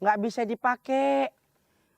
nggak bisa dipakai.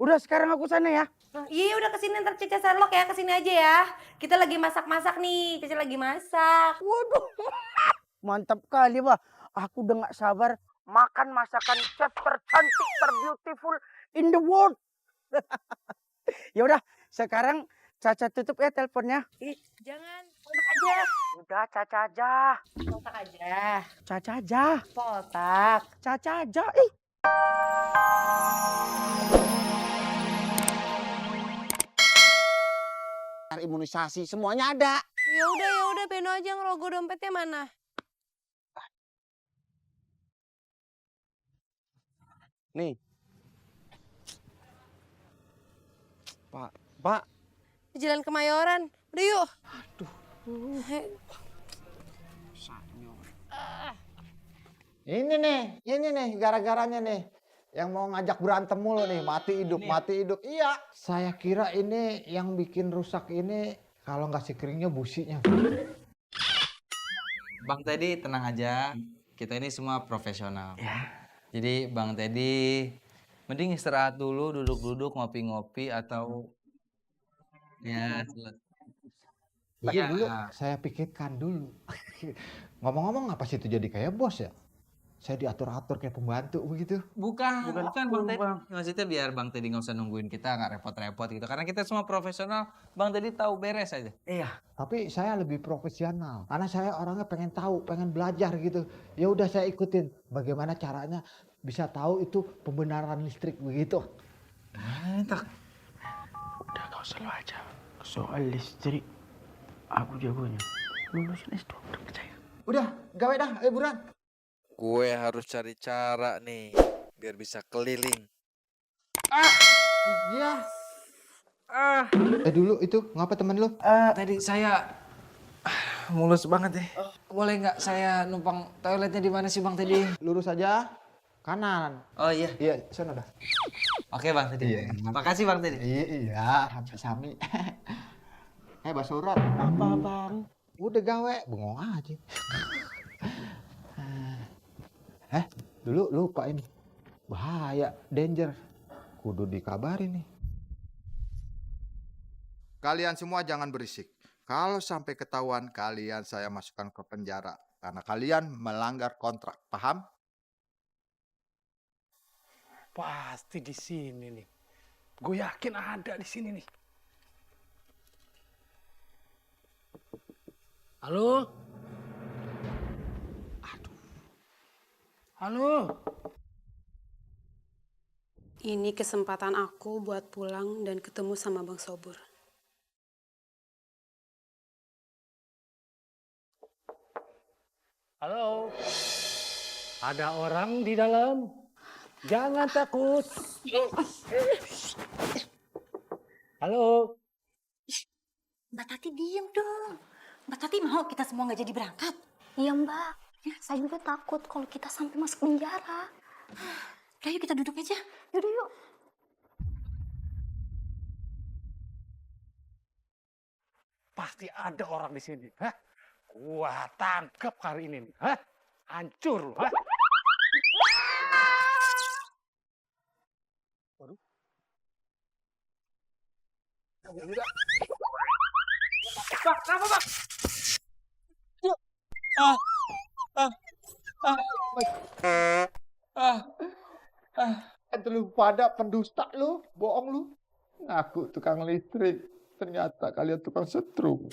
Udah sekarang aku sana ya. Iya udah kesini, ntar Caca Sherlock ya, kesini aja ya. Kita lagi masak-masak nih, Caca lagi masak. Waduh, mantap kali wah. Aku udah nggak sabar makan masakan chef tercantik, terbeautiful in the world. Ya udah, sekarang Caca tutup ya teleponnya. Ih, jangan, kontak aja. Udah Caca aja. Kontak aja. Caca aja. Kontak. Caca aja. Ih. Imunisasi semuanya ada. Ya udah, Beno aja ngerogoh dompetnya mana? Nih. Pak. Di Jalan Kemayoran. Udah yuk. Aduh. Ini nih gara-garanya nih. Yang mau ngajak berantem mulu nih, mati hidup. Iya, saya kira ini yang bikin rusak ini kalau nggak si keringnya businya. Bang Teddy tenang aja, kita ini semua profesional. Jadi Bang Teddy mending istirahat dulu, duduk-duduk ngopi-ngopi atau ya Tapi dulu saya pikirkan dulu. Ngomong-ngomong apa sih itu jadi kayak bos ya? Saya diatur-atur kayak pembantu begitu. bukan Bang Teddy. Maksudnya biar Bang Teddy nggak usah nungguin kita, nggak repot-repot gitu. Karena kita semua profesional, Bang Teddy tahu beres aja. Iya. Tapi saya lebih profesional. Karena saya orangnya pengen tahu, pengen belajar gitu. Ya udah saya ikutin bagaimana caranya bisa tahu itu pembenaran listrik begitu. Mantap. Udah kau selalu aja. Soal listrik, aku jagonya. Lulusan S2, udah percaya. Udah, gawe dah, buruan. Gue harus cari cara nih biar bisa keliling. Iya. Dulu itu ngapa temen lu? Tadi saya mulus banget ya. Boleh nggak saya numpang toiletnya di mana sih Bang Teddy? Lurus aja, kanan. Oh iya. Iya, sana dah. Oke Bang Teddy. Iya. Makasih Bang Teddy. Iya, sami-sami. Basuran. Apa bang? Udah gawe, bengong aja. Dulu lupa ini. Bahaya, danger. Kudu dikabarin nih. Kalian semua jangan berisik. Kalau sampai ketahuan, kalian saya masukkan ke penjara. Karena kalian melanggar kontrak. Paham? Pasti di sini nih. Gue yakin ada di sini nih. Halo? Aduh. Halo? Ini kesempatan aku buat pulang dan ketemu sama Bang Sobur. Halo? Ada orang di dalam? Jangan takut. Halo? Mbak Tati diem dong. Mbak Tati mau kita semua nggak jadi berangkat? Iya Mbak, ya, saya juga takut kalau kita sampai masuk penjara. Udah yuk kita duduk aja. Yaudah yuk. Pasti ada orang di sini. Hah? Gua tangkap hari ini nih. Hah? Hancur lu. Hah? Waduh. Bang, kenapa Bang? Lu pada pendusta lu, bohong lu. Ngaku tukang listrik, ternyata kalian tukang setrum.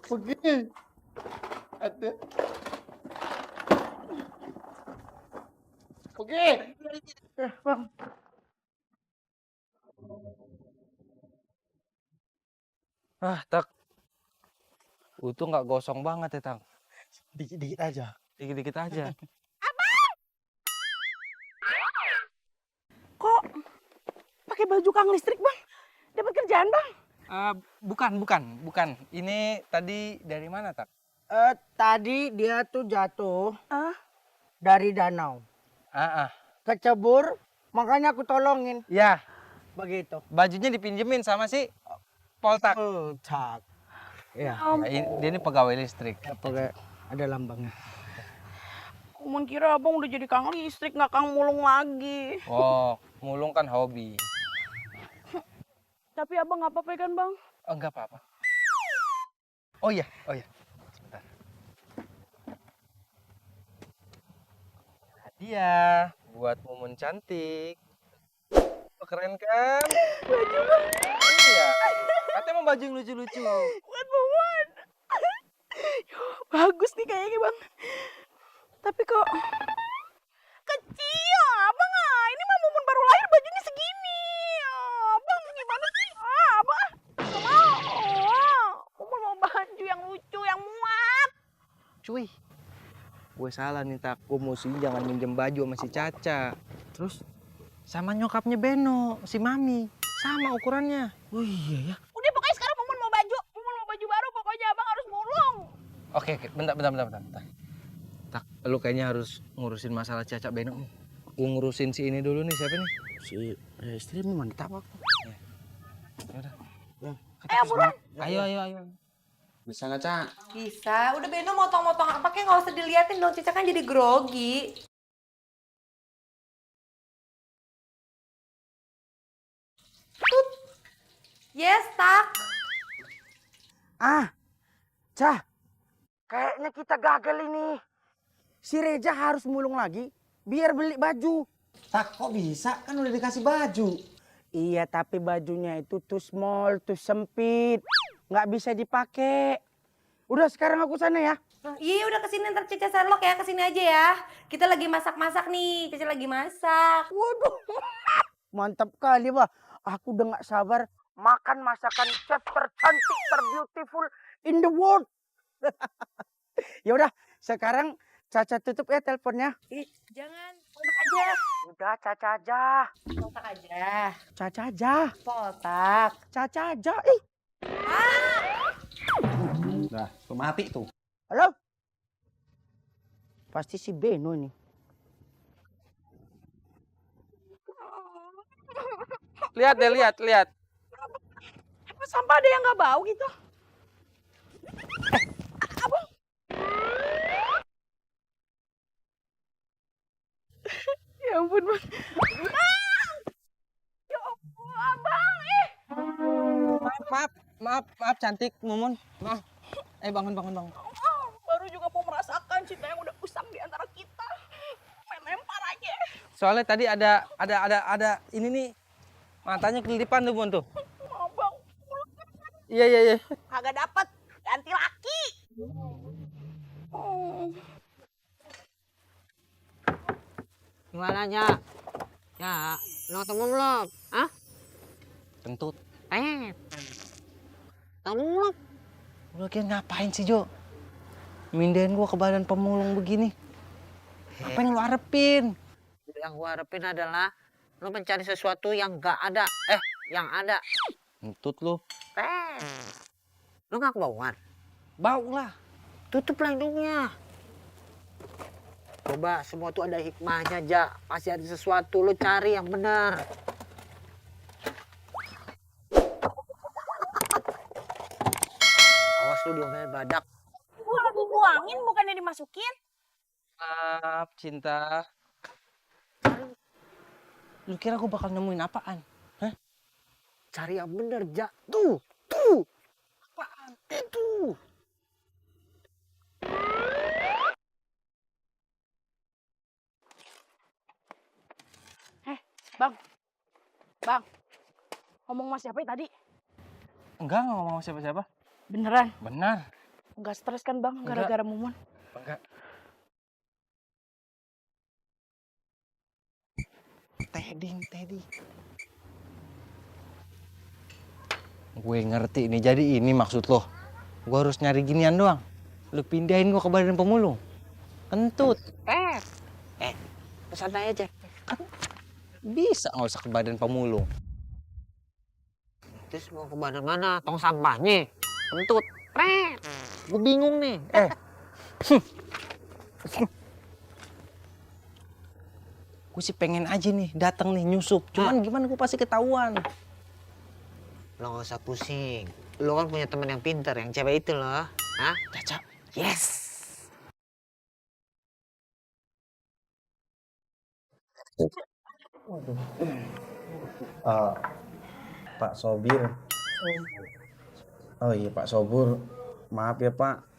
Pergi. Ada. Pergi. Bang. Tak. Itu nggak gosong banget ya, Tang. Dikit-dikit aja. Dikit-dikit aja. Kok pakai baju kang listrik bang? Dapat kerjaan bang? Bukan. Ini tadi dari mana, Tak? Tadi dia tuh jatuh dari danau. Kecebur, makanya aku tolongin. Ya, Begitu. bajunya dipinjemin sama si Poltak. Tak. Ya. Ya, dia ini pegawai listrik. Pakai ada lambangnya. Mumun kira abang udah jadi kang listrik, nggak kang mulung lagi. Oh, mulung kan hobi. Tapi abang nggak apa-apa kan bang? Oh, enggak apa-apa. Oh iya. Sebentar. Hadiah buat Mumun cantik. Oh, keren kan? Baju bang. Iya. Katanya mau baju yang lucu-lucu. Buat Mumun. Bagus nih kayaknya bang. Tapi kok kecil abang ah. Ini mah Mumun baru lahir bajunya segini. Abang gimana sih? Abang nggak mau. Mumun mau baju yang lucu, yang muat. Cuy, gue salah nih tak. Gue mesti jangan minjem baju sama si Caca. Terus sama nyokapnya Beno, si Mami. Sama ukurannya. Oh iya ya. Udah pokoknya sekarang Mumun mau baju baru. Pokoknya abang harus mulung. Oke, bentar. Tak, lu kayaknya harus ngurusin masalah Caca Beno nih. Gue ngurusin si ini dulu nih, siapa nih? Si istri Mumun kita apa? Yaudah. Ayo buruan. Ayo. Bisa nggak, Cak? Bisa, udah Beno motong-motong apa kayak nggak usah diliatin dong, Cica kan jadi grogi. Tut. Yes, tak. Cah, kayaknya kita gagal ini. Si Reja harus mulung lagi biar beli baju. Tak, kok bisa? Kan udah dikasih baju. Iya, tapi bajunya itu too small, too sempit. Nggak bisa dipakai. Udah sekarang aku sana ya. Iya udah kesini ntar Cica Sherlock ya, kesini aja ya. Kita lagi masak-masak nih, Cica lagi masak. Waduh, mantap kali wah. Aku udah nggak sabar makan masakan chef tercantik, terbeautiful in the world. Ya udah, sekarang Caca tutup ya teleponnya. Ih, jangan, kontak aja. Udah Caca aja. Kontak aja. Caca aja. Kontak. Caca aja. Ih, Nah, tuh mati tuh. halo? Pasti si Beno ini. Lihat deh, lihat. Apa sampah ada yang nggak bau gitu? Abang. Ya ampun bang. Ya ampun abang. Maaf cantik Mumun. Maaf. Bangun. Baru juga mau merasakan cinta yang udah usang di antara kita. Main lempar aja. Soalnya tadi ada ini nih. Matanya kelilipan tuh, Bun tuh. Abang. Iya. Kagak dapet. Ganti laki. Gimana, Nya? Ya, lo ketemu belum? Hah? Kentut. Ketemu belum? Lu kira ngapain sih, Jo? Mindahin gua ke badan pemulung begini. Apa yang lu harapin? Yang gua harapin adalah lo mencari sesuatu yang gak ada. Yang ada. Kentut lu. Lo gak kebauan? Bau lah. Tutup lah hidungnya. Coba, semua tuh ada hikmahnya, Ja. Pasti ada sesuatu, lo cari yang benar. Awas lu diomelin badak. Gua dibuangin bukannya dimasukin. Maaf, cinta. Lu kira gua bakal nemuin apaan? Hah? Cari yang benar, Ja. Tuh. Apaan? Itu. Bang. Ngomong sama siapa ya tadi? Enggak ngomong sama siapa-siapa. Beneran? Benar. Enggak stres kan bang Enggak. gara-gara Mumun? Enggak. Teddy. Gue ngerti nih, jadi ini maksud lo. Gue harus nyari ginian doang. Lu pindahin gue ke badan pemulung. Kentut. Santai aja. Bisa nggak usah ke badan pemulung. Terus mau ke mana? Tong sampahnya. Kentut. Gue bingung nih. Gue sih pengen aja nih datang nih nyusup. Cuman gimana gue pasti ketahuan. Lo gak usah pusing. Lo kan punya teman yang pintar, yang cewek itu loh. Hah? Caca. Yes. Pak Sobir. Oh iya Pak Sobur, maaf ya Pak.